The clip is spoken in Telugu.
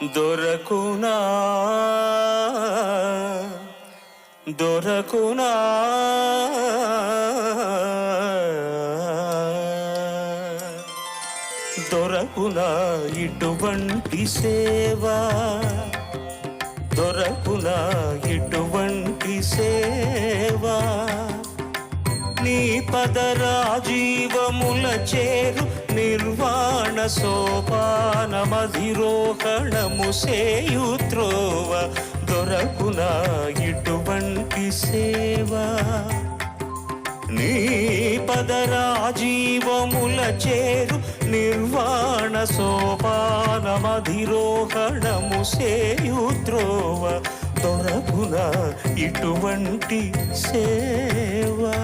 దొరకునా దొరకునా దొరకునా ఇటువంటి సేవా దొరకునా ఇటువంటి సేవా నీ పదరాజీవముల చేరు నిర్వాణ సోపానమధిరోహణము సేయుత్రోవ దొరకునా ఇటువంటి సేవా నీ పదరాజీవముల చేరు నిర్వాణ సోపానమధిరోహణము సేయుత్రోవ దొరకునా ఇటువంటి సేవా.